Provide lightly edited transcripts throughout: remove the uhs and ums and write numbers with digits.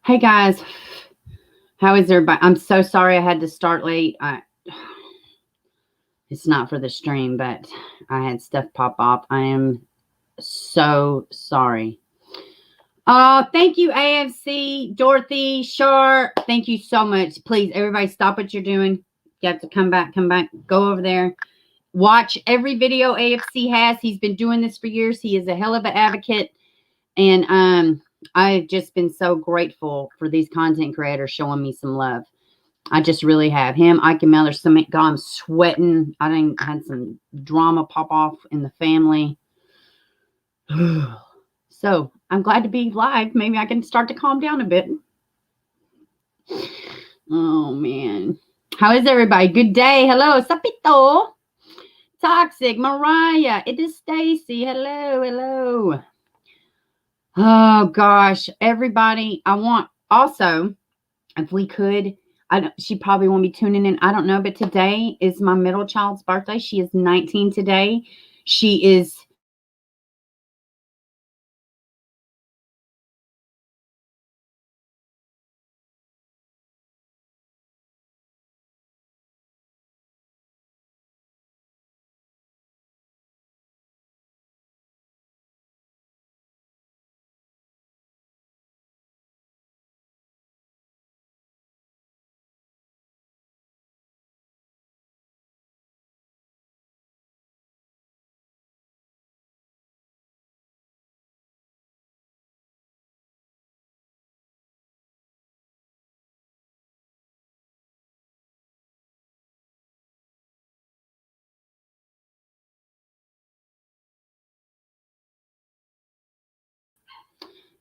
Hey guys, how is everybody? I'm so sorry I had to start late. It's not for the stream, but I had stuff pop up. I am so sorry. Thank you, AFC, Dorothy, Shar. Thank you so much. Please, everybody, stop what you're doing. You have to come back, go over there. Watch every video AFC has. He's been doing this for years. He is a hell of an advocate. And I've just been so grateful for these content creators showing me some love. I just really have. Him, Ike and Mel, there's some God, I'm sweating. I had some drama pop off in the family. So I'm glad to be live. Maybe I can start to calm down a bit. Oh man. How is everybody? Good day. Hello, Sapito. Toxic, Mariah. It is Stacy. Hello. Oh gosh, everybody. I want also, if we could, she probably won't be tuning in. I don't know, but today is my middle child's birthday. She is 19 today. She is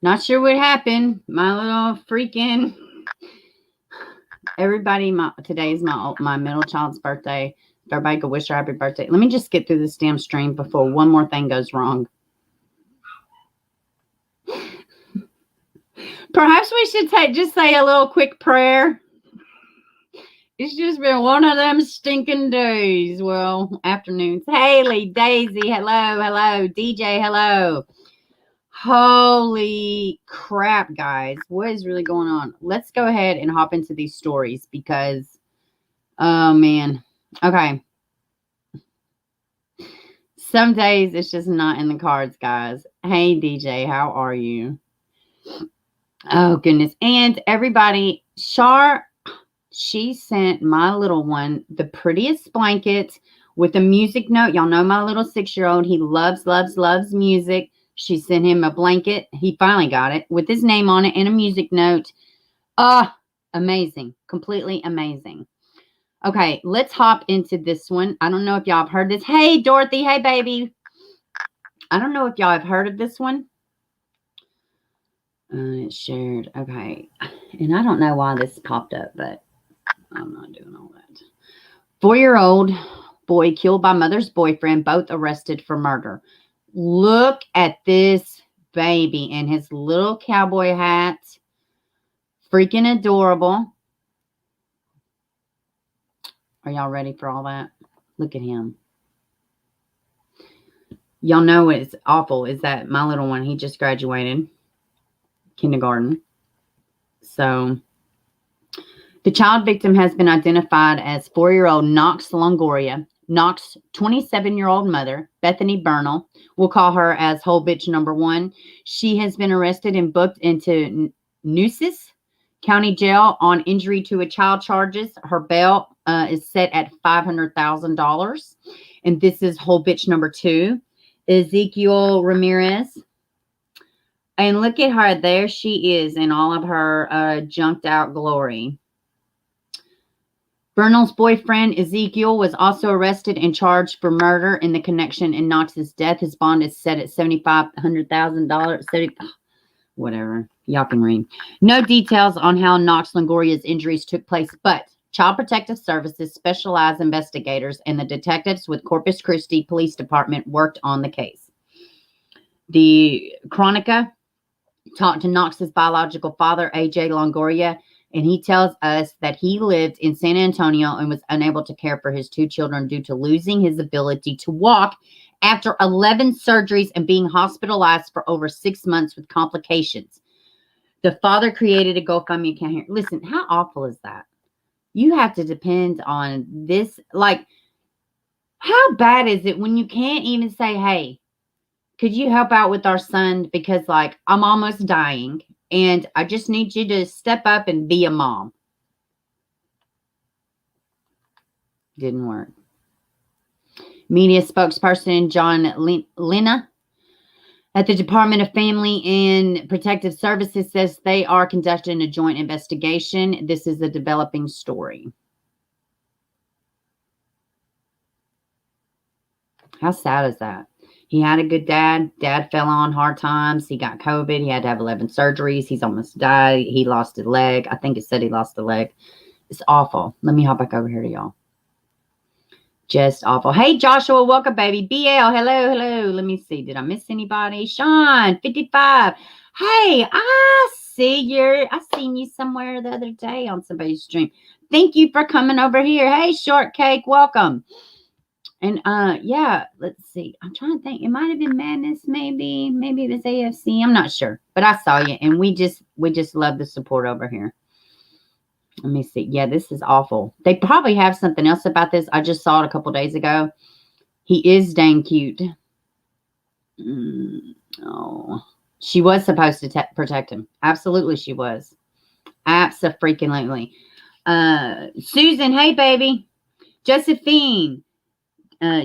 not sure what happened. My little freaking everybody. Today is my middle child's birthday. If everybody could wish her happy birthday. Let me just get through this damn stream before one more thing goes wrong. Perhaps we should just say a little quick prayer. It's just been one of them stinking days. Well, afternoons. Haley, Daisy, hello. DJ, hello. Holy crap, guys. What is really going on? Let's go ahead and hop into these stories because, oh, man. Okay. Some days it's just not in the cards, guys. Hey, DJ, how are you? Oh, goodness. And everybody, Shar, she sent my little one the prettiest blanket with a music note. Y'all know my little 6-year-old. He loves music. She sent him a blanket. He finally got it with his name on it and a music note. Amazing. Completely amazing. Okay, let's hop into this one. I don't know if y'all have heard this. Hey, Dorothy. Hey, baby. I don't know if y'all have heard of this one. It's shared. Okay. And I don't know why this popped up, but I'm not doing all that. 4-year-old boy killed by mother's boyfriend, both arrested for murder. Look at this baby in his little cowboy hat. Freaking adorable. Are y'all ready for all that? Look at him. Y'all know what's awful is that my little one, he just graduated kindergarten. So the child victim has been identified as 4-year-old Knox Longoria. Knox's 27-year-old mother, Bethany Bernal, we'll call her as whole bitch number 1. She has been arrested and booked into Nueces County Jail on injury to a child charges. Her bail is set at $500,000. And this is whole bitch number 2, Ezekiel Ramirez. And look at her. There she is in all of her junked out glory. Bernal's boyfriend, Ezekiel, was also arrested and charged for murder in the connection in Knox's death. His bond is set at $7,500,000. Whatever. Y'all can read. No details on how Knox Longoria's injuries took place, but Child Protective Services specialized investigators and the detectives with Corpus Christi Police Department worked on the case. The Chronica talked to Knox's biological father, A.J. Longoria, and he tells us that he lived in San Antonio and was unable to care for his 2 children due to losing his ability to walk after 11 surgeries and being hospitalized for over 6 months with complications. The father created a GoFundMe account here. Listen, how awful is that? You have to depend on this. Like, how bad is it when you can't even say, hey, could you help out with our son? Because, like, I'm almost dying and I just need you to step up and be a mom. Didn't work. Media spokesperson John Lina at the Department of Family and Protective Services says they are conducting a joint investigation. This is a developing story. How sad is that? He had a good dad. Dad fell on hard times. He got COVID. He had to have 11 surgeries. He's almost died. He lost a leg. I think it said he lost a leg. It's awful. Let me hop back over here to y'all. Just awful. Hey, Joshua, welcome, baby. BL, hello. Let me see. Did I miss anybody? Sean, 55. Hey, I seen you somewhere the other day on somebody's stream. Thank you for coming over here. Hey, Shortcake, welcome. And yeah, let's see. I'm trying to think. It might have been Madness, maybe. Maybe it was AFC. I'm not sure. But I saw you, and we just love the support over here. Let me see. Yeah, this is awful. They probably have something else about this. I just saw it a couple days ago. He is dang cute. Oh, she was supposed to protect him. Absolutely, she was. Abso-freaking-lutely. Susan, hey, baby. Josephine,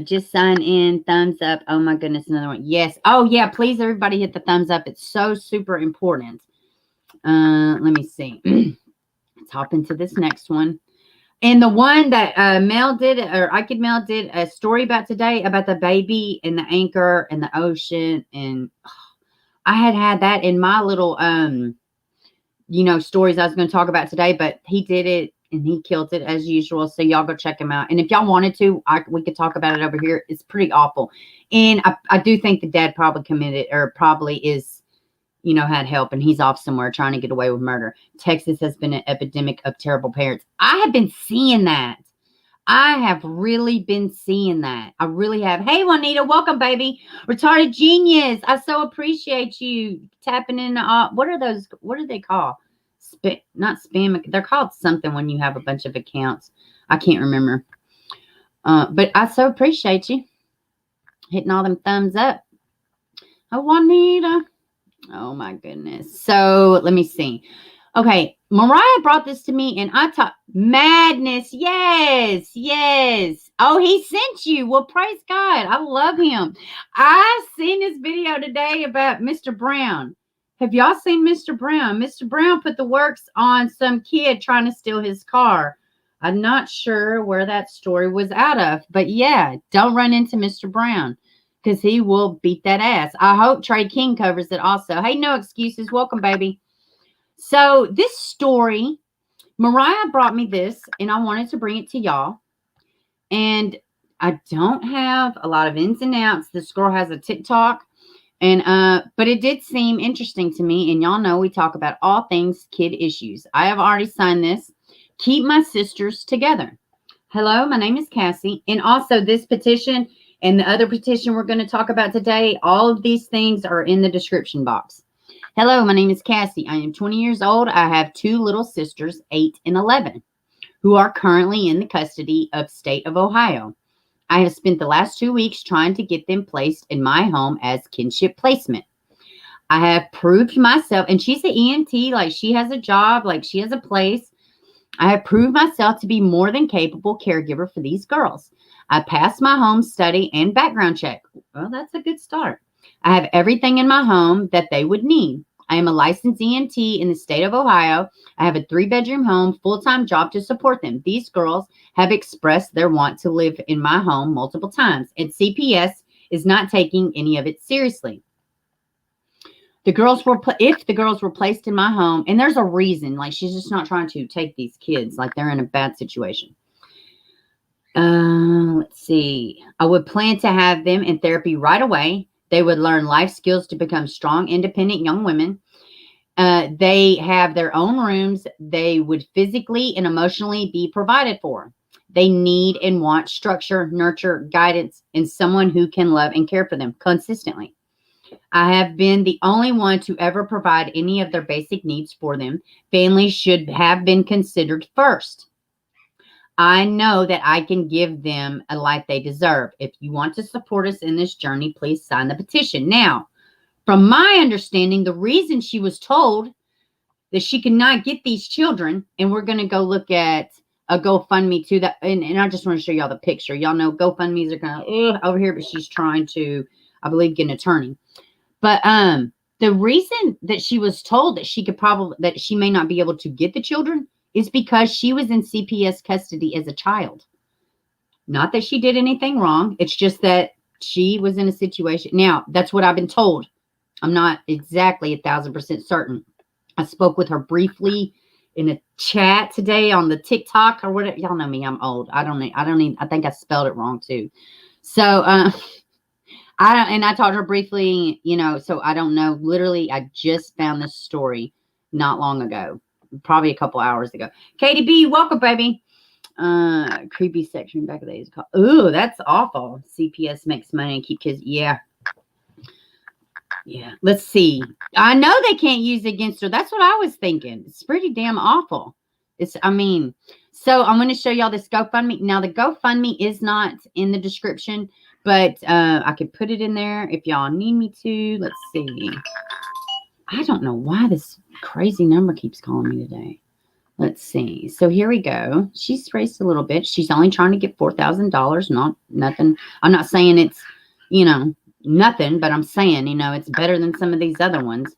just sign in. Thumbs up. Oh, my goodness, another one. Yes. Oh, yeah, please, everybody hit the thumbs up. It's so super important. Let me see. Let's hop into this next one. And the one that Mel did, or I Could Mel did a story about today about the baby and the anchor and the ocean. And I had that in my little, stories I was going to talk about today, but he did it and he killed it as usual. So y'all go check him out. And if y'all wanted to, we could talk about it over here. It's pretty awful. And I do think the dad probably committed or probably is, had help, and he's off somewhere trying to get away with murder. Texas has been an epidemic of terrible parents. I have been seeing that. I have really been seeing that. I really have. Hey, Juanita, welcome, baby. Retarded Genius. I so appreciate you tapping in. What are those? What do they call? Not spam. They're called something when you have a bunch of accounts. I can't remember. But I so appreciate you hitting all them thumbs up. Oh, Juanita. Oh, my goodness. So let me see. Okay. Mariah brought this to me and I taught Madness. Yes. Oh, he sent you. Well, praise God. I love him. I seen this video today about Mr. Brown. Have y'all seen Mr. Brown? Mr. Brown put the works on some kid trying to steal his car. I'm not sure where that story was out of, but yeah, don't run into Mr. Brown. Because he will beat that ass. I hope Trey King covers it also. Hey, no excuses. Welcome, baby. So this story, Mariah brought me this, and I wanted to bring it to y'all. And I don't have a lot of ins and outs. This girl has a TikTok, and but it did seem interesting to me. And y'all know we talk about all things kid issues. I have already signed this. Keep my sisters together. Hello, my name is Cassie, and also this petition. And the other petition we're going to talk about today, all of these things are in the description box. Hello, my name is Cassie. I am 20 years old. I have two little sisters, 8 and 11, who are currently in the custody of state of Ohio. I have spent the last 2 weeks trying to get them placed in my home as kinship placement. I have proved myself, and she's an EMT, like she has a job, like she has a place. I have proved myself to be more than capable caregiver for these girls. I passed my home study and background check. Well, that's a good start. I have everything in my home that they would need. I am a licensed EMT in the state of Ohio. I have a 3-bedroom home, full-time job to support them. These girls have expressed their want to live in my home multiple times, and CPS is not taking any of it seriously. If the girls were placed in my home, and there's a reason, like she's just not trying to take these kids, like they're in a bad situation. Let's see. I would plan to have them in therapy right away. They would learn life skills to become strong, independent young women. They have their own rooms. They would physically and emotionally be provided for. They need and want structure, nurture, guidance, and someone who can love and care for them consistently. I have been the only one to ever provide any of their basic needs for them. Families should have been considered first. I know that I can give them a life they deserve. If you want to support us in this journey, please sign the petition. Now, from my understanding, the reason she was told that she could not get these children, and we're going to go look at a GoFundMe too. That, and I just want to show y'all the picture. Y'all know GoFundMes are kind of over here, but she's trying to, I believe, get an attorney. But the reason that she was told that she may not be able to get the children is because she was in CPS custody as a child. Not that she did anything wrong. It's just that she was in a situation. Now, that's what I've been told. I'm not exactly 1,000% certain. I spoke with her briefly in a chat today on the TikTok or whatever. Y'all know me. I'm old. I think I spelled it wrong too. So, I talked to her briefly, so I don't know. Literally, I just found this story not long ago, probably a couple hours ago. Katie B, welcome, baby. Creepy section back of the days. Ooh, that's awful. CPS makes money and keep kids. Yeah. Yeah. Let's see. I know they can't use it against her. That's what I was thinking. It's pretty damn awful. So I'm going to show y'all this GoFundMe. Now, the GoFundMe is not in the description, but I could put it in there if y'all need me to. Let's see. I don't know why this crazy number keeps calling me today. Let's see. So here we go. She's raised a little bit. She's only trying to get $4,000. Not nothing. I'm not saying it's, nothing, but I'm saying, it's better than some of these other ones.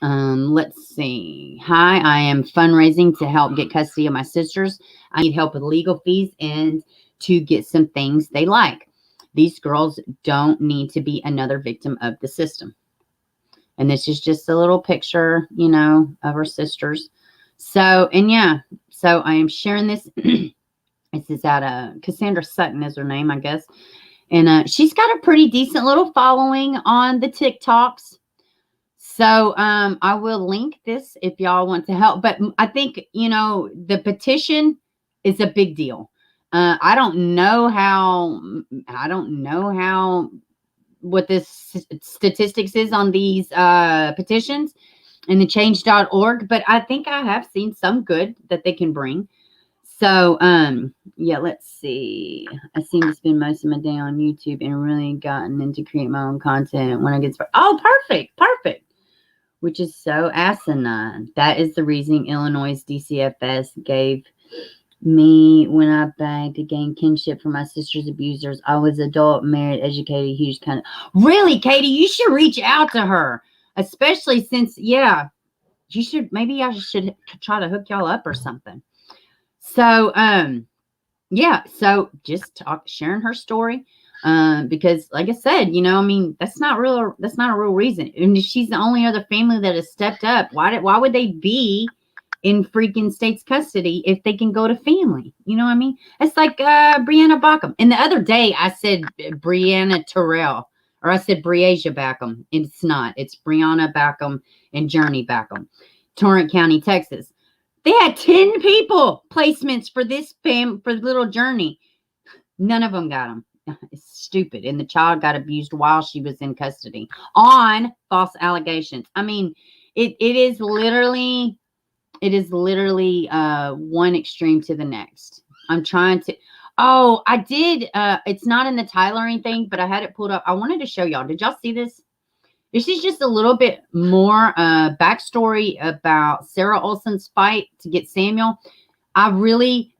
Let's see. Hi, I am fundraising to help get custody of my sisters. I need help with legal fees and to get some things they like. These girls don't need to be another victim of the system. And this is just a little picture, of her sisters. So, so I am sharing this. This is out Cassandra Sutton is her name, I guess. And she's got a pretty decent little following on the TikToks. So I will link this if y'all want to help. But I think, the petition is a big deal. I don't know what this statistics is on these petitions and the change.org, but I think I have seen some good that they can bring. So, let's see. I seem to spend most of my day on YouTube and really gotten into create my own content when I get started. Oh, perfect. Which is so asinine. That is the reason Illinois' DCFS gave me when I begged to gain kinship for my sister's abusers. I was adult, married, educated, huge kind of. Really, Katie, you should reach out to her, especially since, you should. Maybe I should try to hook y'all up or something. So, so just sharing her story, because like I said, that's not a real reason. And if she's the only other family that has stepped up, why would they be in freaking state's custody if they can go to family? You know what I mean? It's like, Brianna Backham. And the other day I said Brianna Terrell, or I said Briasia Backham. It's not, it's Brianna Backham and Journey Backham, Torrent County, Texas. They had 10 people placements for this for little Journey. None of them got them. It's stupid. And the child got abused while she was in custody on false allegations. I mean, it is literally one extreme to the next. I'm trying to. Oh, I did. It's not in the Tylering thing, but I had it pulled up. I wanted to show y'all. Did y'all see this? This is just a little bit more backstory about Sarah Olson's fight to get Samuel. I don't really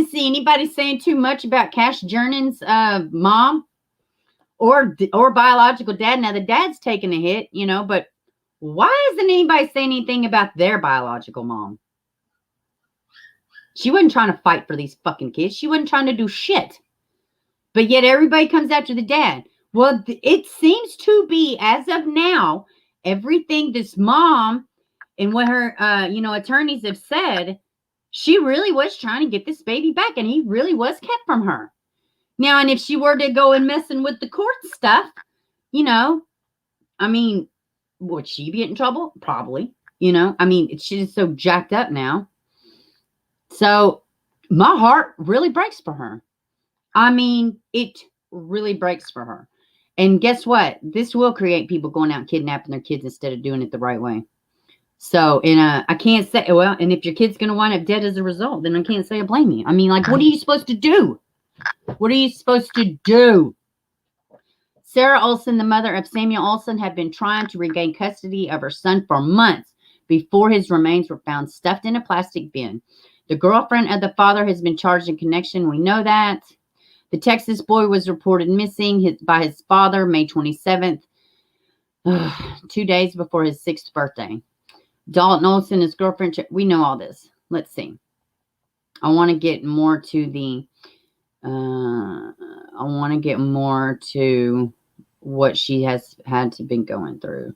see anybody saying too much about Cash Jernan's mom or biological dad. Now, the dad's taking a hit, but why isn't anybody saying anything about their biological mom? She wasn't trying to fight for these fucking kids. She wasn't trying to do shit. But yet everybody comes after the dad. Well, it seems to be, as of now, everything this mom and what her, attorneys have said, she really was trying to get this baby back, and he really was kept from her. Now, and if she were to go and messing with the court stuff, would she be in trouble? Probably. She's so jacked up now. So my heart really breaks for her. It really breaks for her. And guess what? This will create people going out and kidnapping their kids instead of doing it the right way. So, and I can't say, well, and if your kid's going to wind up dead as a result, then I can't say I blame you. I mean, like, what are you supposed to do? What are you supposed to do? Sarah Olson, the mother of Samuel Olson, had been trying to regain custody of her son for months before his remains were found stuffed in a plastic bin. The girlfriend of the father has been charged in connection. We know that. The Texas boy was reported missing by his father May 27th, 2 days before his 6th birthday. Dalton Olson, his girlfriend, we know all this. Let's see. I want to get more to the, what she has had to been going through.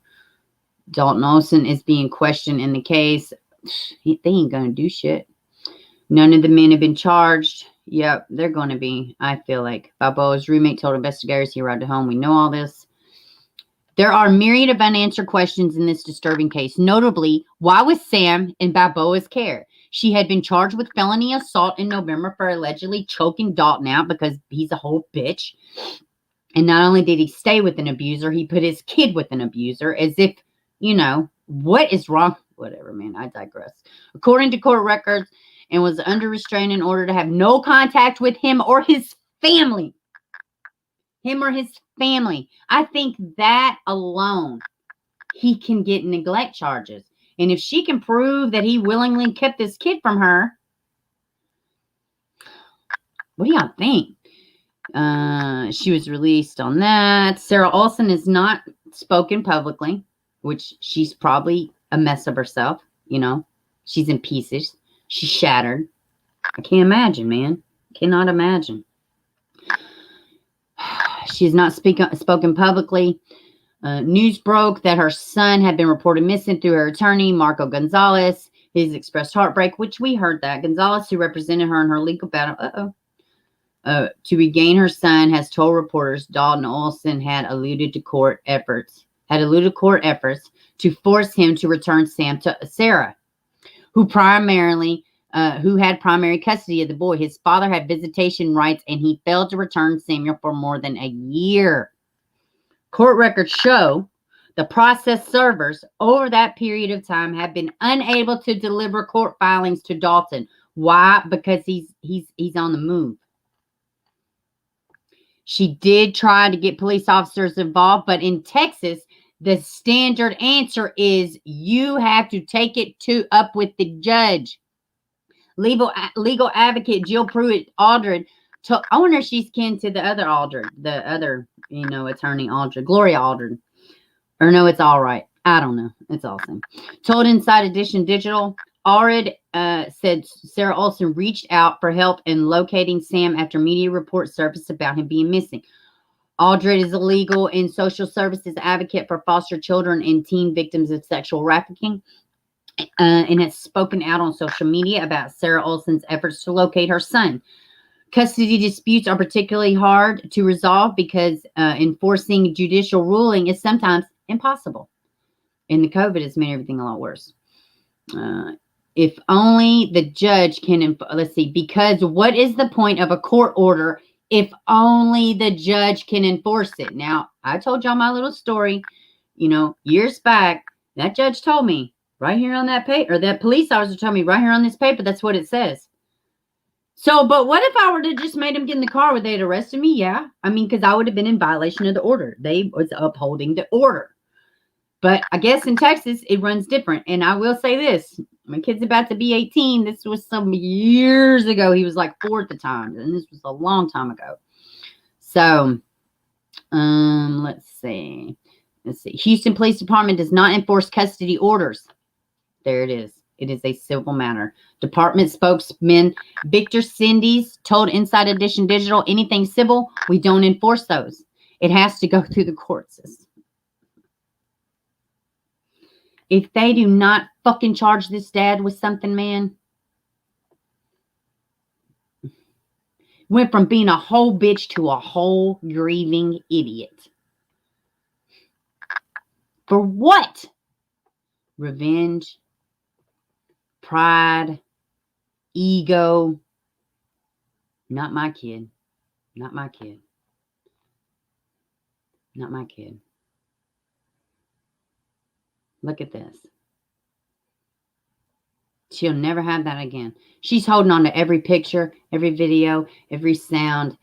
Dalton Olson is being questioned in the case. They ain't going to do shit. None of the men have been charged. Yep, they're going to be, I feel like. Balboa's roommate told investigators he arrived at home. We know all this. There are myriad of unanswered questions in this disturbing case. Notably, why was Sam in Balboa's care? She had been charged with felony assault in November for allegedly choking Dalton out because he's a whole bitch. And not only did he stay with an abuser, he put his kid with an abuser as if, what is wrong? Whatever, man, I digress. According to court records, and was under restraining order to have no contact with him or his family. I think that alone, he can get neglect charges. And if she can prove that he willingly kept this kid from her, what do y'all think? She was released on that. Sarah Olson has not spoken publicly, which she's probably a mess of herself. She's in pieces. She's shattered. I can't imagine, man. Cannot imagine. She has not spoken publicly. News broke that her son had been reported missing through her attorney, Marco Gonzalez. He's expressed heartbreak, which we heard that. Gonzalez, who represented her in her legal battle, to regain her son, has told reporters Dalton Olson had eluded court efforts to force him to return Sam to Sarah, who had primary custody of the boy. His father had visitation rights, and he failed to return Samuel for more than a year. Court records show the process servers over that period of time have been unable to deliver court filings to Dalton. Why? Because he's on the move. She did try to get police officers involved, but in Texas, the standard answer is you have to take it up with the judge. Legal advocate Jill Pruitt Aldred. I wonder if she's kin to the other Aldred, the other, attorney Aldred, Gloria Aldred. Or no, it's all right. I don't know. It's awesome. Told Inside Edition Digital, Aldred said Sarah Olson reached out for help in locating Sam after media reports surfaced about him being missing. Aldred is a legal and social services advocate for foster children and teen victims of sexual trafficking. And has spoken out on social media about Sarah Olson's efforts to locate her son. Custody disputes are particularly hard to resolve because enforcing judicial ruling is sometimes impossible. And the COVID has made everything a lot worse. If only the judge can, because what is the point of a court order if only the judge can enforce it? Now, I told y'all my little story, years back. That judge told me, right here on that paper, or that police officer told me right here on this paper, that's what it says. So, but what if I were to just made them get in the car? Would they have arrested me? Yeah. I mean, because I would have been in violation of the order. They was upholding the order. But I guess in Texas, it runs different. And I will say this. My kid's about to be 18. This was some years ago. He was like 4 at the time. And this was a long time ago. So, let's see. Houston Police Department does not enforce custody orders. There it is. It is a civil matter. Department spokesman Victor Cindy's told Inside Edition Digital, anything civil, we don't enforce those. It has to go through the court system. If they do not fucking charge this dad with something, man, went from being a whole bitch to a whole grieving idiot. For what? Revenge, pride, ego. Not my kid. Not my kid. Not my kid. Look at this. She'll never have that again. She's holding on to every picture, every video, every sound,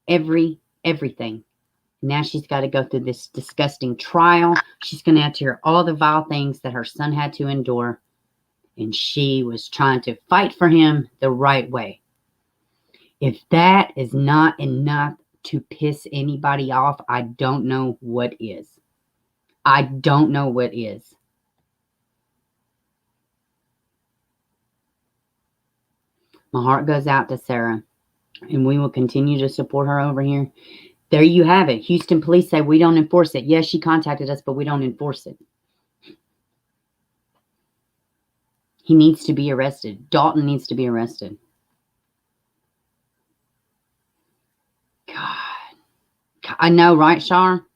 everything. Now she's got to go through this disgusting trial. She's going to have to hear all the vile things that her son had to endure. And she was trying to fight for him the right way. If that is not enough to piss anybody off, I don't know what is. I don't know what is. My heart goes out to Sarah, and we will continue to support her over here. There you have it. Houston police say we don't enforce it. Yes, she contacted us, but we don't enforce it. He needs to be arrested. Dalton needs to be arrested. God. I know, right, Shar?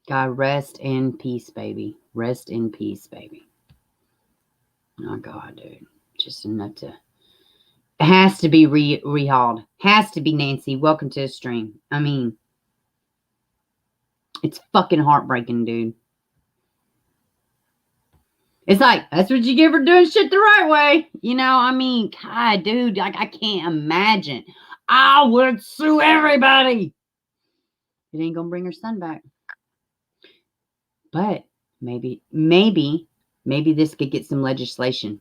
God, rest in peace, baby. Rest in peace, baby. Oh, God, dude. Just enough to... It has to be rehauled. Has to be, Nancy. Welcome to the stream. I mean, it's fucking heartbreaking, dude. It's like, that's what you get for doing shit the right way. You know, I mean, God, dude, like, I can't imagine. I would sue everybody. It ain't gonna bring her son back. But maybe this could get some legislation.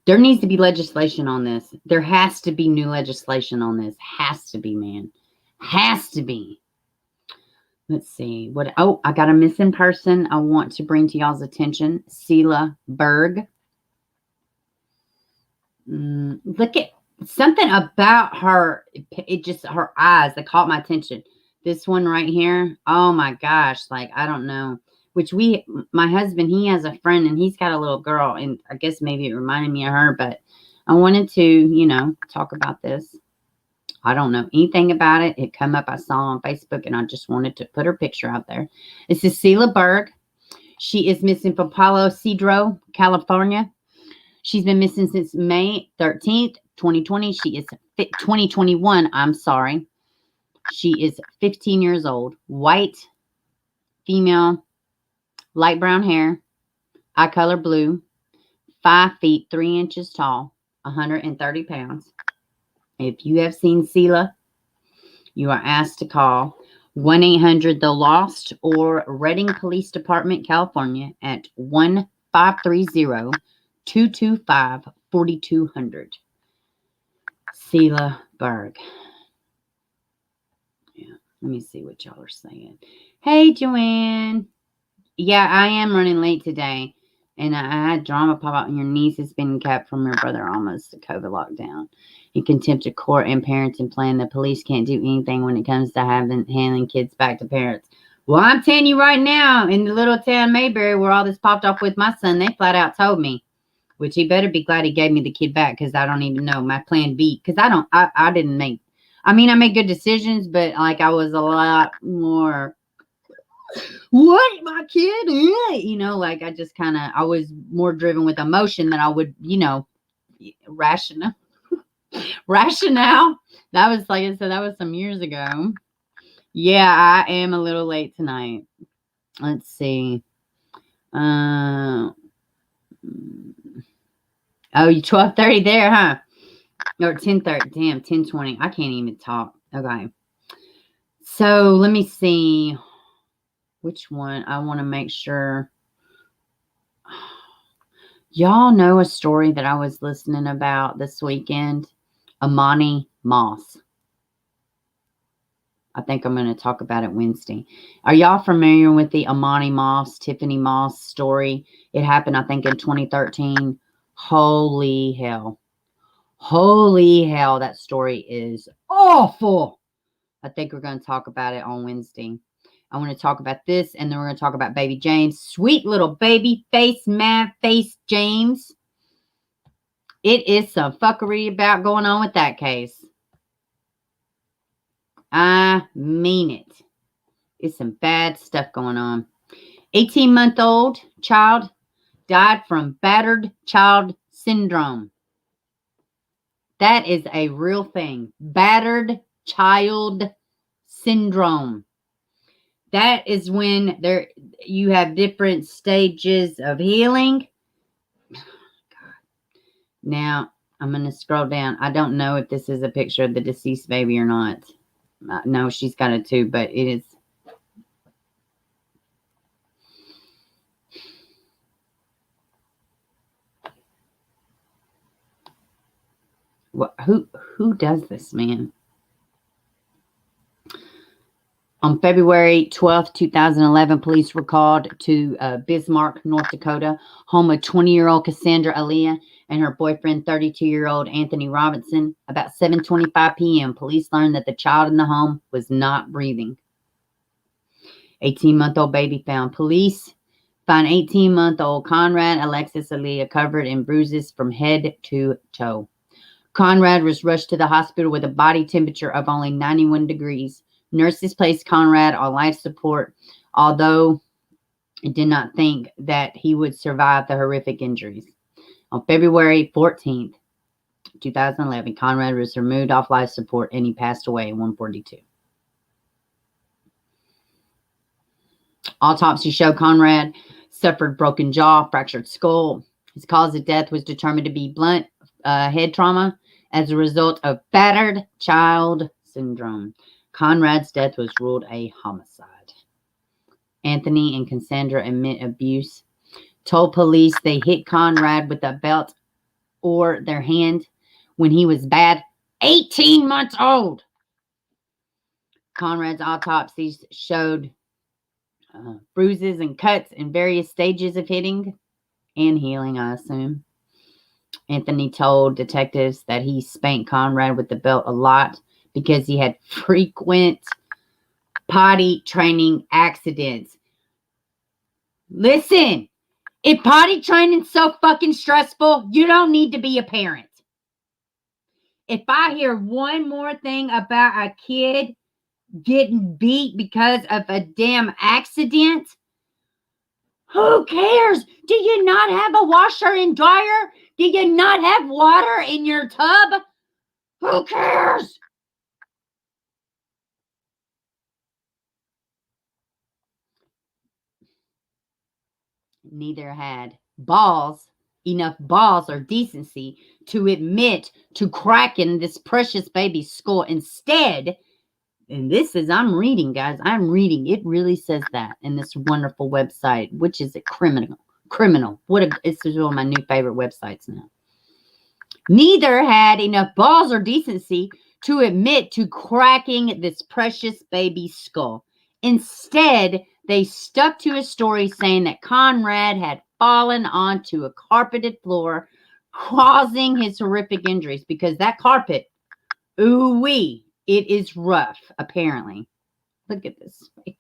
There needs to be legislation on this. There has to be new legislation on this. Has to be, man. Has to be. Let's see. What? Oh, I got a missing person I want to bring to y'all's attention. Selah Berg. Look at something about her. It just, her eyes that caught my attention. This one right here. Oh my gosh. Like, I don't know. Which my husband, he has a friend and he's got a little girl. And I guess maybe it reminded me of her. But I wanted to, you know, talk about this. I don't know anything about it. It come up, I saw on Facebook, and I just wanted to put her picture out there. This is Selah Berg. She is missing from Palo Cedro, California. She's been missing since May 13th, 2020. She is 2021. I'm sorry. She is 15 years old, white, female, light brown hair, eye color blue, 5 feet 3 inches tall, 130 pounds. If you have seen Selah, you are asked to call 1-800-THE-LOST or Redding Police Department, California at 1-530-225-4200. Selah Berg. Yeah, let me see what y'all are saying. Hey, Joanne. Yeah, I am running late today. And I had drama pop out. And your niece has been kept from her brother almost to COVID lockdown. In contempt of court and parenting plan, the police can't do anything when it comes to handing kids back to parents. Well, I'm telling you right now, in the little town Mayberry where all this popped off with my son, they flat out told me, which he better be glad he gave me the kid back because I don't even know my plan B. Because I didn't make, I mean, I made good decisions, but like I was a lot more... What, my kid? You know, like I just kind of, I was more driven with emotion than I would, you know, rationale. That was, like I said, that was some years ago. Yeah, I am a little late tonight. Let's see. Oh, you 12:30 there, huh? Or 10:30. Damn, 10:20. I can't even talk. Okay. So let me see. Which one? I want to make sure. Y'all know a story that I was listening about this weekend? Amani Moss. I think I'm going to talk about it Wednesday. Are y'all familiar with the Amani Moss, Tiffany Moss story? It happened, I think, in 2013. Holy hell. Holy hell. That story is awful. I think we're going to talk about it on Wednesday. I want to talk about this, and then we're going to talk about baby James. Sweet little baby face, mad face James. It is some fuckery about going on with that case. I mean it. It's some bad stuff going on. 18-month-old child died from battered child syndrome. That is a real thing. Battered child syndrome. that is when you have different stages of healing. Now, I'm going to scroll down. I don't know if this is a picture of the deceased baby or not. No, she's got it too, but it is. Who does this, man? On February 12th, 2011, police were called to Bismarck, North Dakota, home of 20-year-old Cassandra Ayala and her boyfriend, 32-year-old Anthony Robinson. About 7:25 p.m., police learned that the child in the home was not breathing. 18-month-old baby found. Police found 18-month-old Conrad Alexis Ayala covered in bruises from head to toe. Conrad was rushed to the hospital with a body temperature of only 91 degrees. Nurses placed Conrad on life support, although it did not think that he would survive the horrific injuries. On February 14th, 2011, Conrad was removed off life support and he passed away at 1:42. Autopsy showed Conrad suffered broken jaw, fractured skull. His cause of death was determined to be blunt head trauma as a result of battered child syndrome. Conrad's death was ruled a homicide. Anthony and Cassandra admit abuse. Told police they hit Conrad with a belt or their hand when he was bad 18 months old. Conrad's autopsies showed bruises and cuts in various stages of hitting and healing, I assume. Anthony told detectives that he spanked Conrad with the belt a lot because he had frequent potty training accidents. Listen, if potty training's so fucking stressful, you don't need to be a parent. If I hear one more thing about a kid getting beat because of a damn accident, who cares? Do you not have a washer and dryer? Do you not have water in your tub? Who cares? Neither had enough balls or decency to admit to cracking this precious baby's skull. Instead, and this is, I'm reading, guys. I'm reading. It really says that in this wonderful website, which is a criminal. This is one of my new favorite websites now. Neither had enough balls or decency to admit to cracking this precious baby's skull. Instead, they stuck to a story saying that Conrad had fallen onto a carpeted floor, causing his horrific injuries because that carpet, ooh-wee, it is rough, apparently. Look at this baby.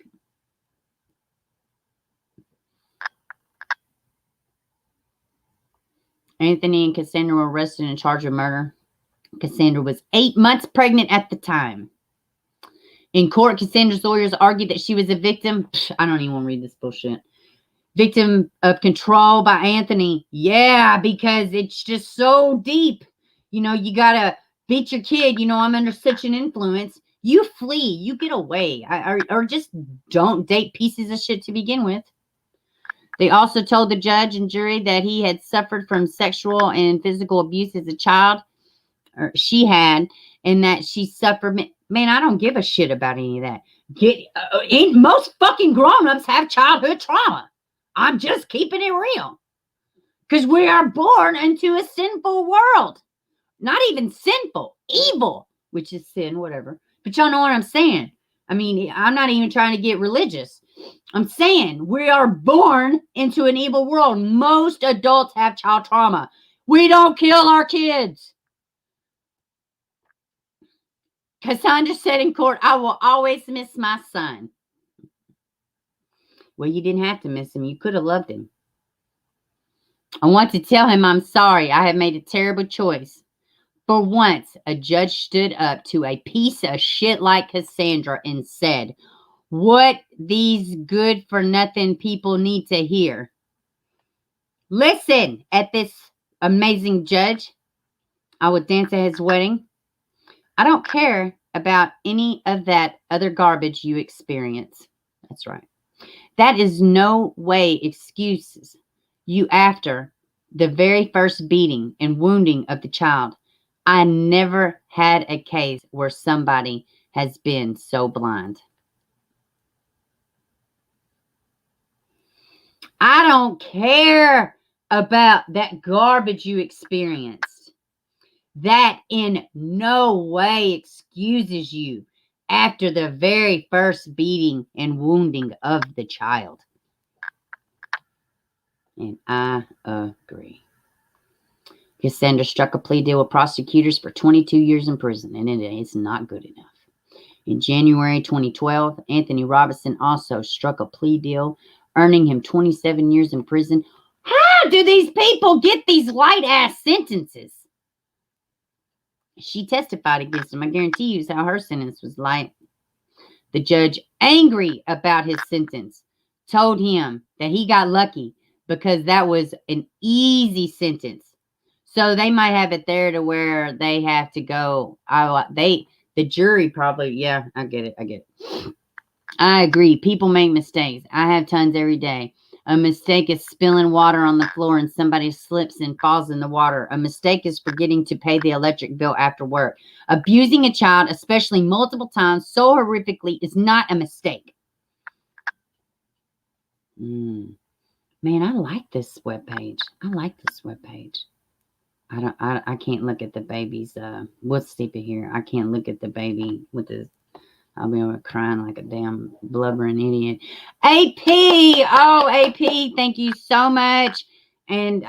Anthony and Cassandra were arrested and charged with murder. Cassandra was 8 months pregnant at the time. In court, Cassandra's lawyers argued that she was a victim. I don't even want to read this bullshit. Victim of control by Anthony. Yeah, because it's just so deep. You know, you got to beat your kid. You know, I'm under such an influence. You flee. You get away. Or just don't date pieces of shit to begin with. They also told the judge and jury that he had suffered from sexual and physical abuse as a child. Or she had. And that she suffered. Man, I don't give a shit about any of that. Most fucking grown-ups have childhood trauma. I'm just keeping it real. Because we are born into a sinful world. Not even sinful. Evil. Which is sin, whatever. But y'all know what I'm saying. I mean, I'm not even trying to get religious. I'm saying we are born into an evil world. Most adults have child trauma. We don't kill our kids. Cassandra said in court, I will always miss my son. Well, you didn't have to miss him. You could have loved him. I want to tell him I'm sorry. I have made a terrible choice. For once, a judge stood up to a piece of shit like Cassandra and said, what these good-for-nothing people need to hear. Listen at this amazing judge. I would dance at his wedding. I don't care about any of that other garbage you experience. That's right. That is no way excuses you after the very first beating and wounding of the child. I never had a case where somebody has been so blind. I don't care about that garbage you experienced. That in no way excuses you after the very first beating and wounding of the child. And I agree. Cassandra struck a plea deal with prosecutors for 22 years in prison, and it is not good enough. In January 2012, Anthony Robinson also struck a plea deal, earning him 27 years in prison. How do these people get these light-ass sentences? She testified against him. I guarantee you how her sentence was light. The judge, angry about his sentence, told him that he got lucky because that was an easy sentence. So they might have it there to where they have to go. The jury probably, yeah, I get it. I agree. People make mistakes. I have tons every day. A mistake is spilling water on the floor and somebody slips and falls in the water. A mistake is forgetting to pay the electric bill after work. Abusing a child, especially multiple times, so horrifically, is not a mistake. Man, I like this webpage. I can't look at the baby's, what's stupid here? I can't look at the baby with the, I'll be over crying like a damn blubbering idiot. AP! Oh, AP, thank you so much. And,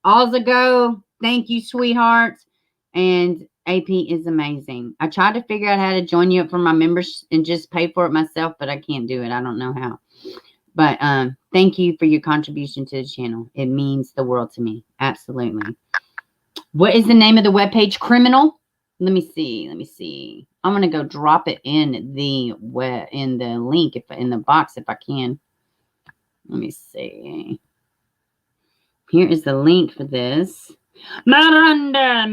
Alzago, thank you, sweethearts. And AP is amazing. I tried to figure out how to join you up for my members and just pay for it myself, but I can't do it. I don't know how. But, thank you for your contribution to the channel. It means the world to me. Absolutely. What is the name of the webpage? Criminal? Let me see. I'm going to go drop it in the link, in the box, if I can. Let me see. Here is the link for this. Miranda.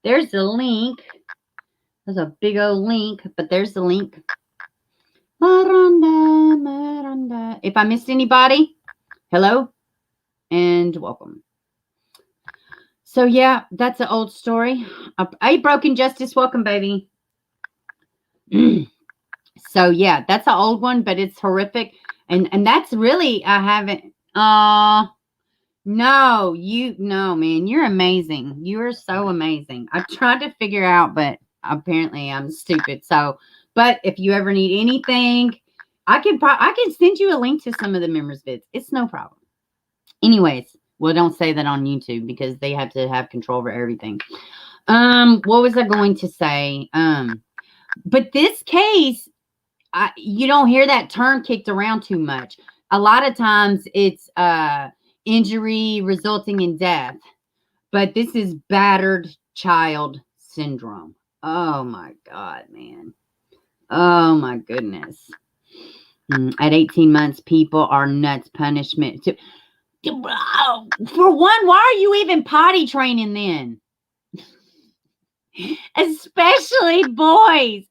There's the link. There's a big old link, but there's the link. Miranda. If I missed anybody, hello and welcome. So, yeah, that's an old story. Hey, Broken Justice, welcome, baby. So, yeah, that's an old one, but it's horrific. And that's really, I haven't, no, man, you're amazing. You are so amazing. I tried to figure out, but apparently I'm stupid. So, but if you ever need anything, I can send you a link to some of the members' vids. It's no problem. Anyways. Well, don't say that on YouTube because they have to have control over everything. What was I going to say? But this case, you don't hear that term kicked around too much. A lot of times it's injury resulting in death. But this is battered child syndrome. Oh, my God, man. Oh, my goodness. At 18 months, people are nuts. Punishment. For one, why are you even potty training then? Especially boys.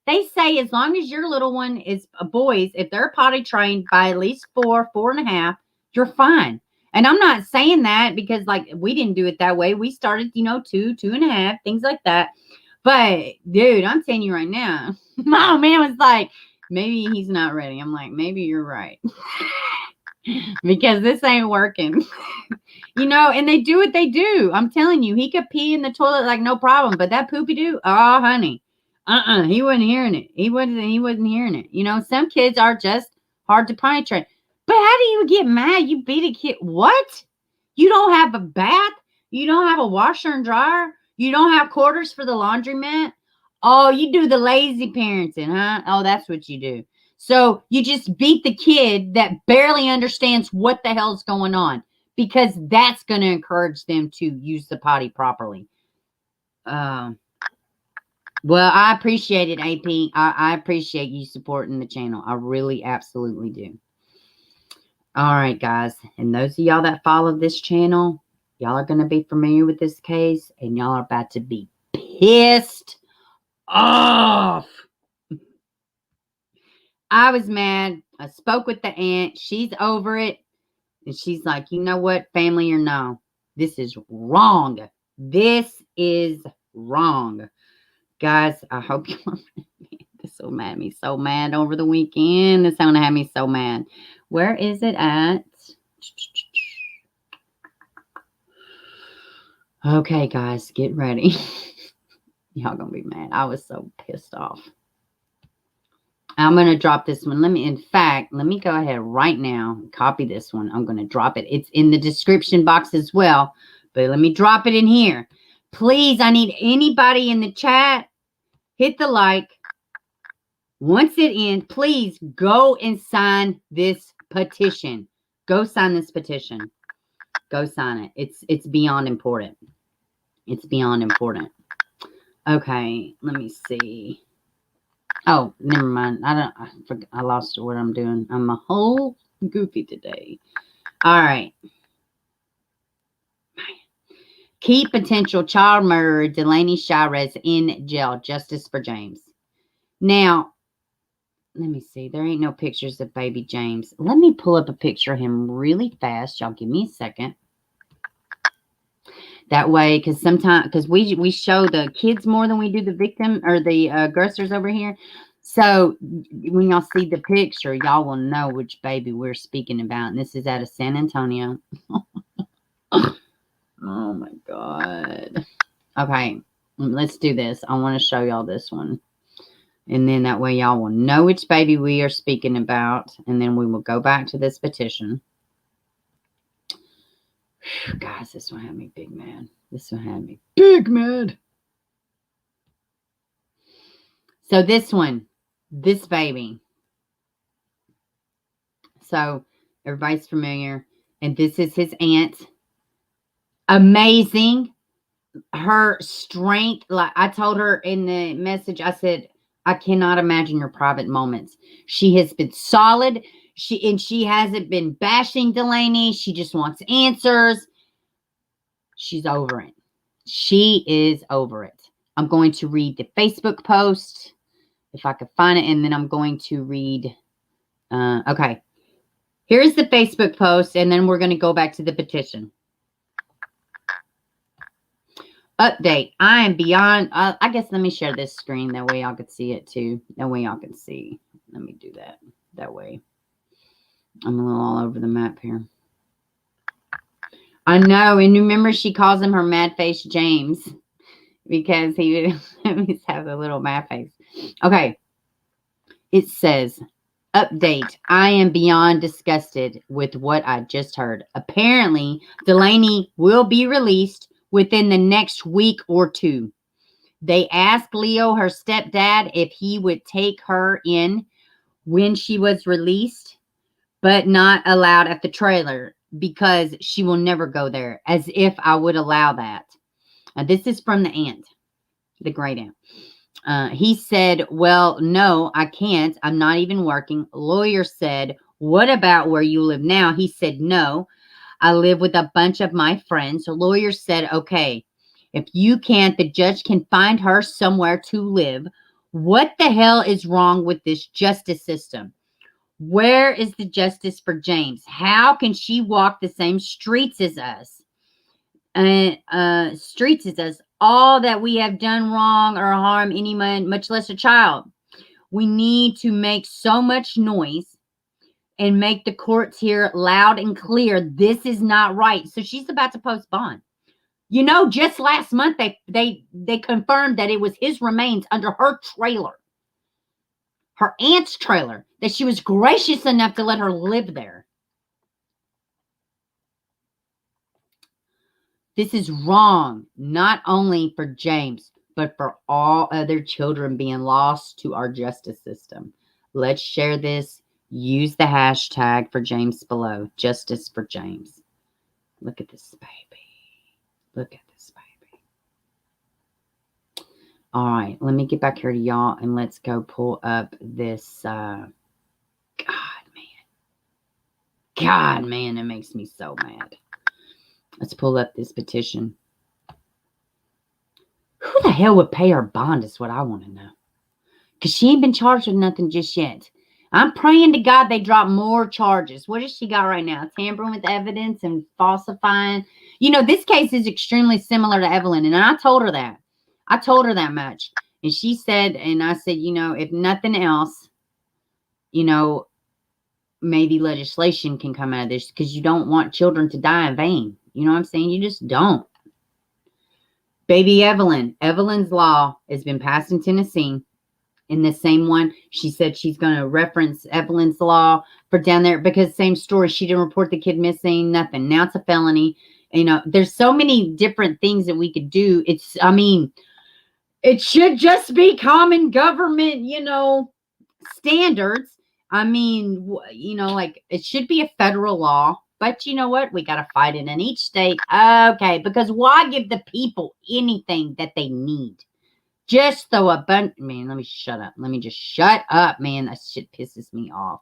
They say as long as your little one is boys, if they're potty trained by at least 4.5, you're fine. And I'm not saying that because, like, we didn't do it that way. We started, 2.5, things like that. But, dude, I'm telling you right now, my man was like, maybe he's not ready. I'm like, maybe you're right. Because this ain't working. And they do what they do. I'm telling you, he could pee in the toilet like no problem, but that poopy doo, oh honey. He wasn't hearing it. He wasn't hearing it. Some kids are just hard to penetrate. But how do you get mad? You beat a kid. What? You don't have a bath? You don't have a washer and dryer? You don't have quarters for the laundromat? Oh, you do the lazy parenting, huh? Oh, that's what you do. So you just beat the kid that barely understands what the hell's going on because that's going to encourage them to use the potty properly. Well, I appreciate it, AP. I appreciate you supporting the channel. I really absolutely do. All right, guys. And those of y'all that follow this channel, y'all are going to be familiar with this case and y'all are about to be pissed off. I was mad. I spoke with the aunt. She's over it. And she's like, you know what, family or no, this is wrong. This is wrong. Guys, I hope you this will make me so mad over the weekend. This is going to have me so mad. Where is it at? Okay, guys, get ready. Y'all going to be mad. I was so pissed off. I'm going to drop this one. Let me go ahead right now. Copy this one. I'm going to drop it. It's in the description box as well. But let me drop it in here. Please, I need anybody in the chat. Hit the like. Once it ends, please go and sign this petition. Go sign this petition. Go sign it. It's beyond important. It's beyond important. Okay, let me see. Oh, never mind. I lost what I'm doing. I'm a whole goofy today. All right. Keep potential child murderer Delaney Chairez in jail. Justice for James. Now, let me see. There ain't no pictures of baby James. Let me pull up a picture of him really fast. Y'all give me a second. That way, because we show the kids more than we do the victim or the aggressors over here. So when y'all see the picture, y'all will know which baby we're speaking about. And this is out of San Antonio. Oh my God. Okay, let's do this. I want to show y'all this one. And then that way y'all will know which baby we are speaking about. And then we will go back to this petition. Guys, this one had me big mad. This one had me big mad. So this one, this baby. So everybody's familiar. And this is his aunt. Amazing. Her strength. Like I told her in the message, I said, I cannot imagine your private moments. She has been solid. She hasn't been bashing Delaney. She just wants answers. She's over it. She is over it. I'm going to read the Facebook post if I could find it, and then I'm going to read. Okay. Here's the Facebook post, and then we're going to go back to the petition. Update. I am beyond. I guess let me share this screen. That way y'all can see it too. That way y'all can see. Let me do that. That way. I'm a little all over the map here. I know. And remember, she calls him her mad face James because he would have a little mad face. Okay. It says, update. I am beyond disgusted with what I just heard. Apparently, Delaney will be released within the next week or two. They asked Leo, her stepdad, if he would take her in when she was released, but not allowed at the trailer because she will never go there, as if I would allow that. This is from the aunt, the great aunt. He said, well, no, I can't. I'm not even working. Lawyer said, what about where you live now? He said, no, I live with a bunch of my friends. So lawyer said, okay, if you can't, the judge can find her somewhere to live. What the hell is wrong with this justice system? Where is the justice for James? How can she walk the same streets as us? Streets as us. All that we have done wrong or harm anyone, much less a child. We need to make so much noise and make the courts here loud and clear. This is not right. So she's about to post bond. You know, just last month they confirmed that it was his remains under her trailer. Her aunt's trailer, that she was gracious enough to let her live there. This is wrong, not only for James, but for all other children being lost to our justice system. Let's share this. Use the hashtag for James below. Justice for James. Look at this baby. Look at this baby. All right, let me get back here to y'all and let's go pull up this. God, man, it makes me so mad. Let's pull up this petition. Who the hell would pay her bond is what I want to know. Because she ain't been charged with nothing just yet. I'm praying to God they drop more charges. What does she got right now? Tampering with evidence and falsifying. You know, this case is extremely similar to Evelyn. And I told her that. I told her that much. And she said, and I said, you know, if nothing else, you know, maybe legislation can come out of this because you don't want children to die in vain. You know what I'm saying? You just don't. Baby Evelyn. Evelyn's law has been passed in Tennessee. In the same one, she said she's going to reference Evelyn's law for down there because same story. She didn't report the kid missing, nothing. Now it's a felony. You know, there's so many different things that we could do. It's, I mean, it should just be common government, you know, standards. I mean, you know, like it should be a federal law. But you know what? We got to fight it in each state. Okay, because why give the people anything that they need? Just throw a bunch. Man, let me shut up. Let me just shut up, man. That shit pisses me off.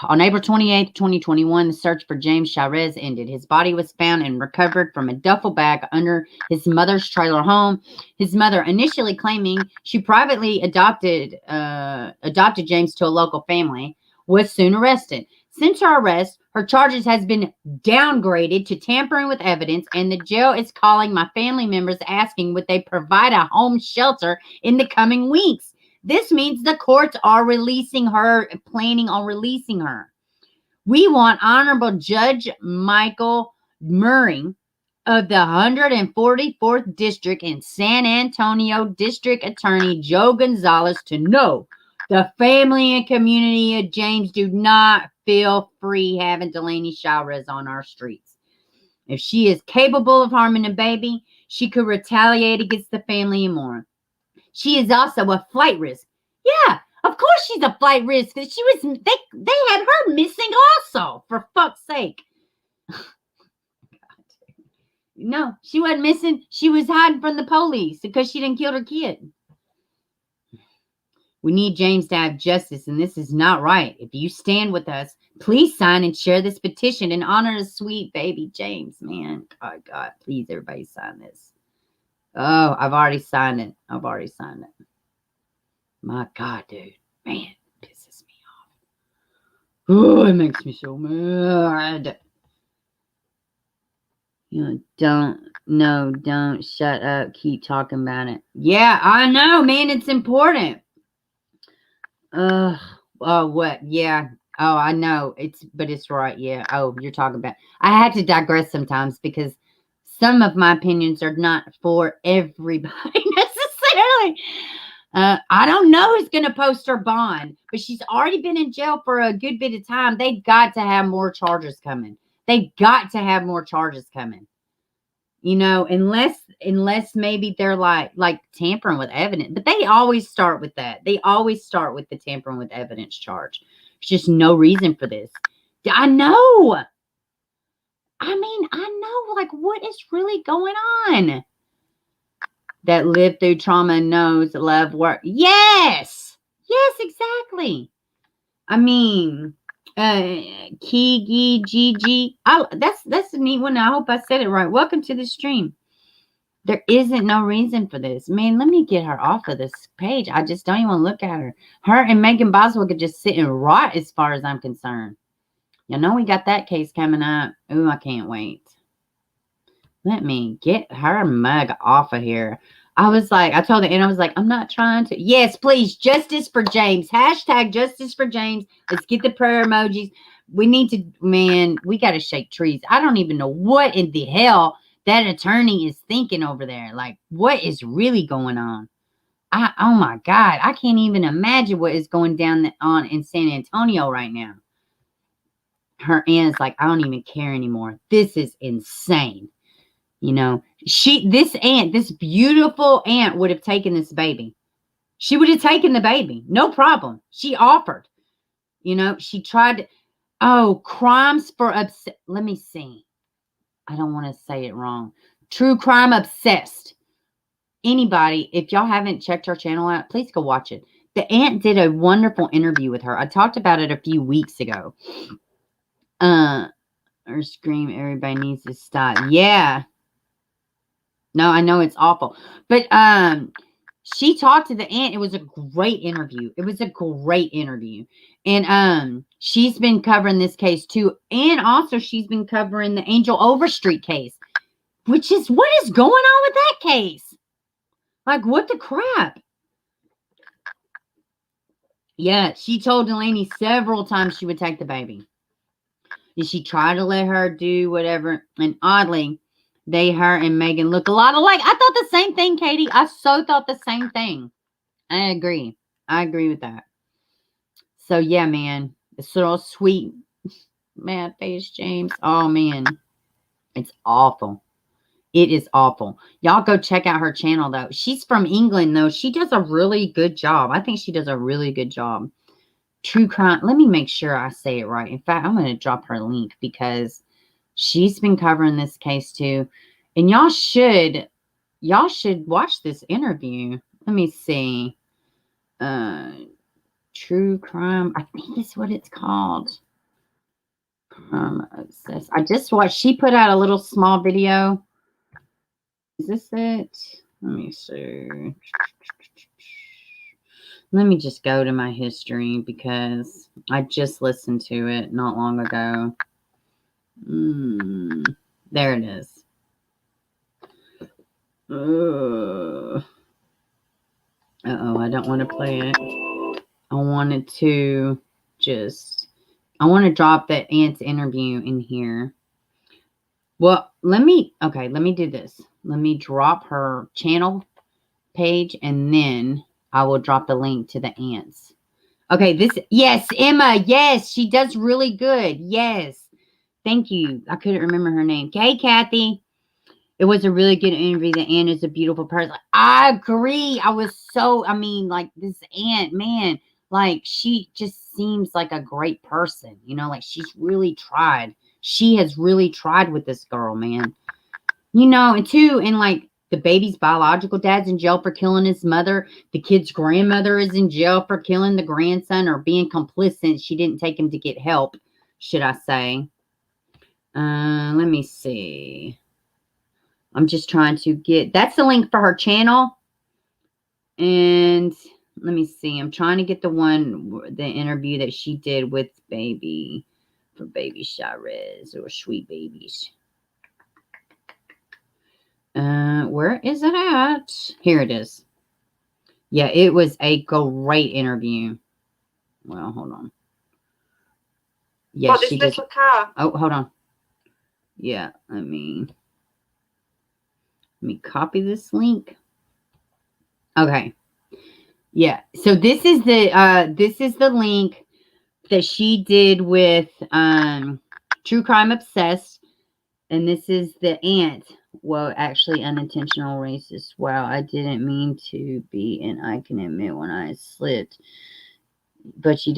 On April 28th, 2021, the search for James Chairez ended. His body was found and recovered from a duffel bag under his mother's trailer home. His mother, initially claiming she privately adopted James to a local family, was soon arrested. Since her arrest, her charges has been downgraded to tampering with evidence, and the jail is calling my family members asking would they provide a home shelter in the coming weeks. This means the courts are releasing her, planning on releasing her. We want Honorable Judge Michael Murray of the 144th District in San Antonio District Attorney Joe Gonzalez to know the family and community of James do not feel free having Delaney Chairez on our streets. If she is capable of harming a baby, she could retaliate against the family and more. She is also a flight risk. Yeah, of course she's a flight risk. She was. They had her missing also. For fuck's sake. No, she wasn't missing. She was hiding from the police because she didn't kill her kid. We need James to have justice, and this is not right. If you stand with us, please sign and share this petition in honor of sweet baby James. Man, God, please, everybody sign this. Oh, I've already signed it. My God, dude. Man, it pisses me off. Oh, it makes me so mad. You know, don't shut up. Keep talking about it. Yeah, I know, man. It's important. What? Yeah. Oh, I know. But it's right. Yeah. Oh, you're talking about. I had to digress sometimes because some of my opinions are not for everybody necessarily. I don't know who's going to post her bond, but she's already been in jail for a good bit of time. They've got to have more charges coming. You know, unless maybe they're like tampering with evidence, but they always start with that. They always start with the tampering with evidence charge. There's just no reason for this. I know. Like, what is really going on? That lived through trauma knows love work. Yes, exactly. I mean, Kigi Gigi. That's a neat one. I hope I said it right. Welcome to the stream. There isn't no reason for this. Man, let me get her off of this page. I just don't even want to look at her. Her and Megan Boswell could just sit and rot as far as I'm concerned. You know, we got that case coming up. Ooh, I can't wait. Let me get her mug off of here. I was like, I told her, and I was like, I'm not trying to. Yes, please, justice for James. Hashtag justice for James. Let's get the prayer emojis. We need to, man, we got to shake trees. I don't even know what in the hell that attorney is thinking over there. Like, what is really going on? Oh my God, I can't even imagine what is going down on in San Antonio right now. Her aunt's like, I don't even care anymore. This is insane. You know, this beautiful aunt would have taken this baby. She would have taken the baby. No problem. She offered. You know, she tried. Crimes for let me see. I don't want to say it wrong. True crime obsessed. Anybody, if y'all haven't checked her channel out, please go watch it. The aunt did a wonderful interview with her. I talked about it a few weeks ago. Or scream, everybody needs to stop. Yeah. No, I know it's awful. But she talked to the aunt. It was a great interview. And she's been covering this case too. And also she's been covering the Angel Overstreet case, which is what is going on with that case? Like, what the crap? Yeah, she told Delaney several times she would take the baby. And she tried to let her do whatever. And oddly, her and Megan look a lot alike. I thought the same thing, Katie. I so thought the same thing. I agree. I agree with that. So, yeah, man. It's so sweet. Mad face, James. Oh, man. It's awful. It is awful. Y'all go check out her channel, though. She's from England, though. She does a really good job. I think she does a really good job. True crime. Let me make sure I say it right. In fact, I'm going to drop her link because she's been covering this case, too. And y'all should watch this interview. Let me see. True crime. I think it's what it's called. I just watched. She put out a little small video. Is this it? Let me see. Let me just go to my history because I just listened to it not long ago. There it is. Uh-oh, I don't want to play it. I want to drop that aunt's interview in here. Well, let me do this. Let me drop her channel page and then I will drop the link to the aunts. Okay, yes, Emma. Yes, she does really good. Yes. Thank you. I couldn't remember her name. Hey, Kathy. It was a really good interview. The aunt is a beautiful person. I agree. Like this aunt, man, like she just seems like a great person. Like she's really tried. She has really tried with this girl, man. And like the baby's biological dad's in jail for killing his mother. The kid's grandmother is in jail for killing the grandson or being complicit. She didn't take him to get help, should I say. Let me see. I'm just trying to get... That's the link for her channel. And let me see. I'm trying to get the interview that she did with baby... For baby Chairez or sweet babies. Where is it at? Here it is. Yeah, it was a great interview. Well, hold on. Yeah, she just... Oh, hold on. Yeah, let me copy this link. Okay. Yeah. So this is the link that she did with True Crime Obsessed. And this is the aunt. Well, actually, unintentional racist. Wow, I didn't mean to be, and I can admit when I slipped. But you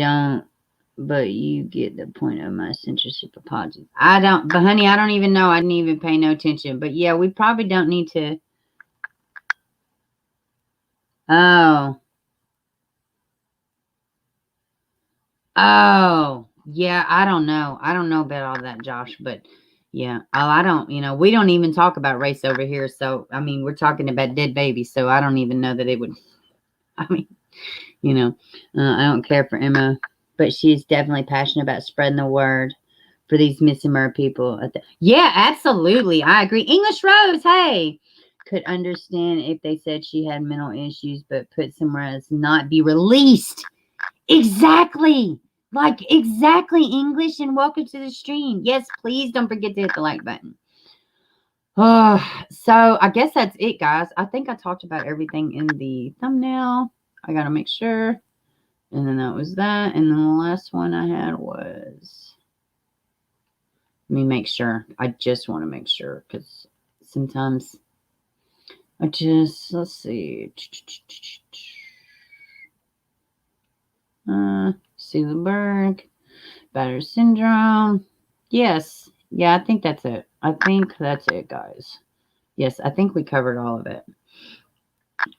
get the point of my censorship apology. But honey, I don't even know. I didn't even pay no attention. But yeah, we probably don't need to. Oh, yeah, I don't know. I don't know about all that, Josh, but yeah. I don't, we don't even talk about race over here. So, we're talking about dead babies. So I don't even know that it would, I don't care for Emma, but she's definitely passionate about spreading the word for these missing mer people. Yeah, absolutely. I agree. English Rose, hey. Could understand if they said she had mental issues, but put somewhere else, not be released. Exactly. Exactly, English, and welcome to the stream. Yes, please don't forget to hit the like button. So I guess that's it, guys. I think I talked about everything in the thumbnail. I got to make sure. And then that was that. And then the last one I had was... Let me make sure. I just want to make sure because sometimes let's see. Selah Berg, Batter Syndrome. Yes. Yeah, I think that's it. I think that's it, guys. Yes, I think we covered all of it.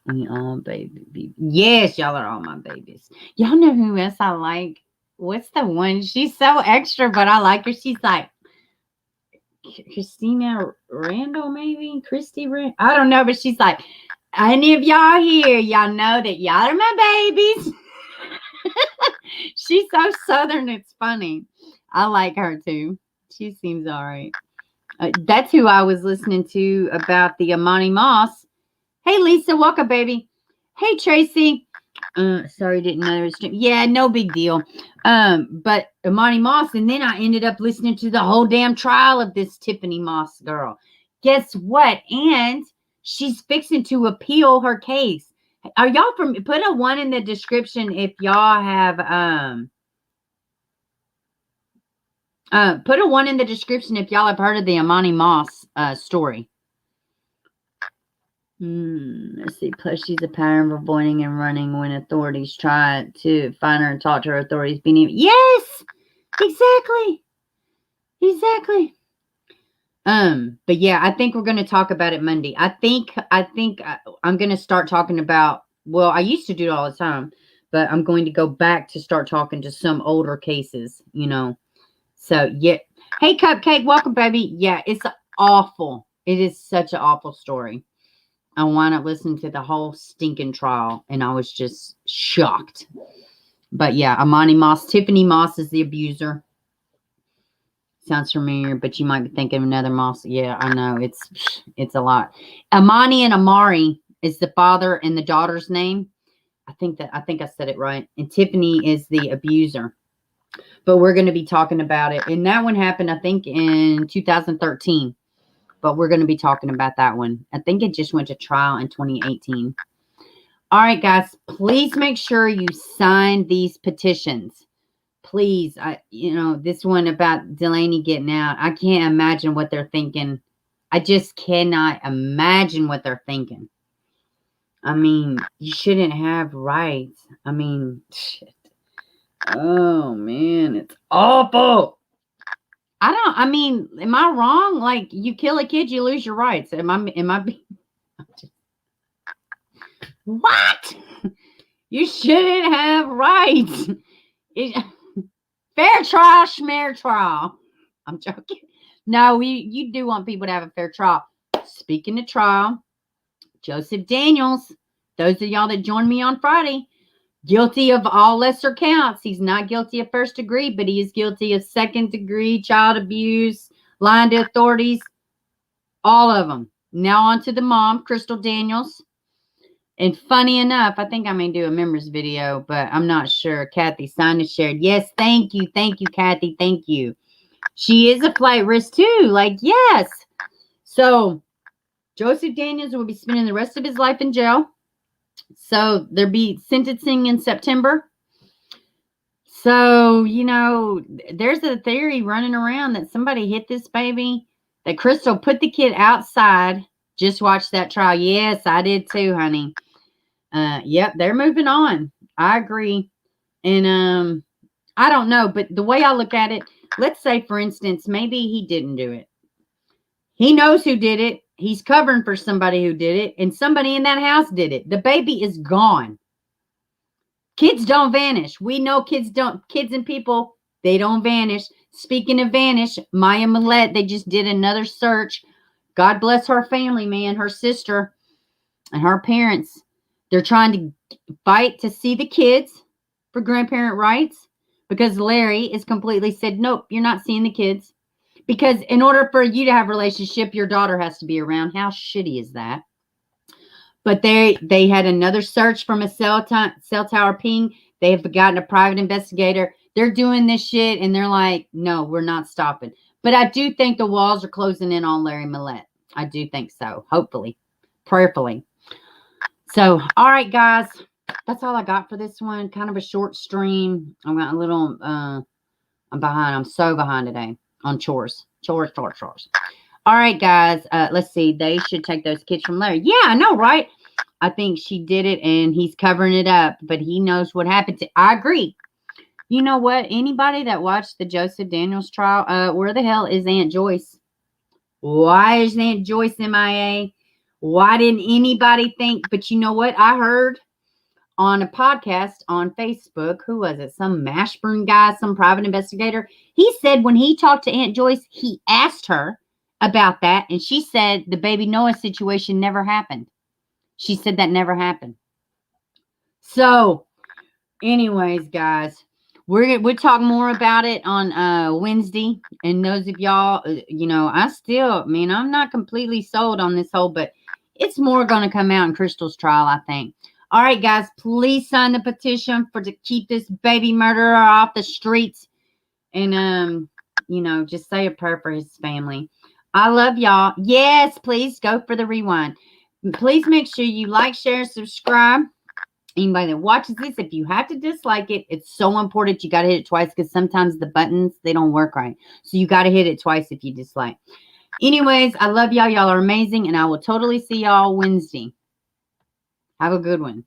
We all baby. Yes, y'all are all my babies. Y'all know who else I like? What's the one? She's so extra, but I like her. She's like Christina Randall, maybe? Christy Randall? I don't know, but she's like, Any of y'all here, y'all know that y'all are my babies. She's so Southern, it's funny. I like her too. She seems all right. That's who I was listening to about the Amani Moss. Hey, Lisa, welcome, baby. Hey, Tracy. Sorry, didn't know there was. Yeah, no big deal. But Amani Moss, and then I ended up listening to the whole damn trial of this Tiffany Moss girl. Guess what? And she's fixing to appeal her case. Are y'all from? Put a 1 in the description if y'all have put a 1 in the description if y'all have heard of the Amani Moss story. Let's see. Plus, she's a pattern of avoiding and running when authorities try to find her and talk to her. Authorities being yes, exactly. But yeah, I think we're going to talk about it Monday. I think I'm going to start talking about. Well, I used to do it all the time, but I'm going to go back to start talking to some older cases. You know. So yeah. Hey, Cupcake, welcome, baby. Yeah, it's awful. It is such an awful story. I want to listen to the whole stinking trial, and I was just shocked. But yeah, Amani Moss, Tiffany Moss is the abuser. Sounds familiar, but you might be thinking of another Moss. Yeah, I know it's a lot. Amani and Amari is the father and the daughter's name. I think I said it right. And Tiffany is the abuser. But we're going to be talking about it, and that one happened, I think, in 2013. But we're going to be talking about that one. I think it just went to trial in 2018. All right, guys, please make sure you sign these petitions. Please, this one about Delaney getting out. I can't imagine what they're thinking. I just cannot imagine what they're thinking. I mean, you shouldn't have rights. I mean, shit. Oh, man, it's awful. Am I wrong? Like, you kill a kid, you lose your rights. Am I being... What? You shouldn't have rights. Fair trial, schmear trial. I'm joking. No, you do want people to have a fair trial. Speaking of trial, Joseph Daniels, those of y'all that joined me on Friday, guilty of all lesser counts. He's not guilty of first degree, but he is guilty of second degree child abuse, lying to authorities, all of them. Now on to the mom, Crystal Daniels. And funny enough, I think I may do a members video, but I'm not sure. Kathy signed and shared. Yes, thank you, Kathy. Thank you. She is a flight risk too. Like, yes. So Joseph Daniels will be spending the rest of his life in jail. So there'll be sentencing in September. So, there's a theory running around that somebody hit this baby, that Crystal put the kid outside. Just watched that trial. Yes, I did too, honey. Yep, they're moving on. I agree. And I don't know, but the way I look at it, let's say, for instance, maybe he didn't do it. He knows who did it. He's covering for somebody who did it, and somebody in that house did it. The baby is gone. Kids don't vanish. We know kids and people, they don't vanish. Speaking of vanish, Maya Millette, they just did another search. God bless her family, man, her sister and her parents. They're trying to fight to see the kids for grandparent rights because Larry is completely said, nope, you're not seeing the kids. Because in order for you to have a relationship, your daughter has to be around. How shitty is that? But they had another search from a cell tower ping. They have gotten a private investigator. They're doing this shit, and they're like, no, we're not stopping. But I do think the walls are closing in on Larry Millette. I do think so. Hopefully. Prayerfully. So, all right, guys. That's all I got for this one. Kind of a short stream. I'm got a little, I'm behind. I'm so behind today on chores. Chores. All right, guys. Let's see. They should take those kids from Larry. Yeah, I know, right? I think she did it, and he's covering it up, but he knows what happened to. I agree. You know what? Anybody that watched the Joseph Daniels trial, where the hell is Aunt Joyce? Why is Aunt Joyce MIA? Why didn't anybody think? But you know what? I heard on a podcast on Facebook, who was it? Some Mashburn guy, some private investigator. He said when he talked to Aunt Joyce, he asked her about that, and she said the baby Noah situation never happened. She said that never happened. So, anyways, guys, we'll talk more about it on Wednesday. And those of y'all, I'm not completely sold on this whole, but it's more going to come out in Crystal's trial, I think. All right, guys, please sign the petition to keep this baby murderer off the streets. And just say a prayer for his family. I love y'all. Yes, please go for the rewind. Please make sure you like, share, subscribe. Anybody that watches this, if you have to dislike it, it's so important. You got to hit it twice because sometimes the buttons, they don't work right. So you got to hit it twice if you dislike. Anyways, I love y'all. Y'all are amazing. And I will totally see y'all Wednesday. Have a good one.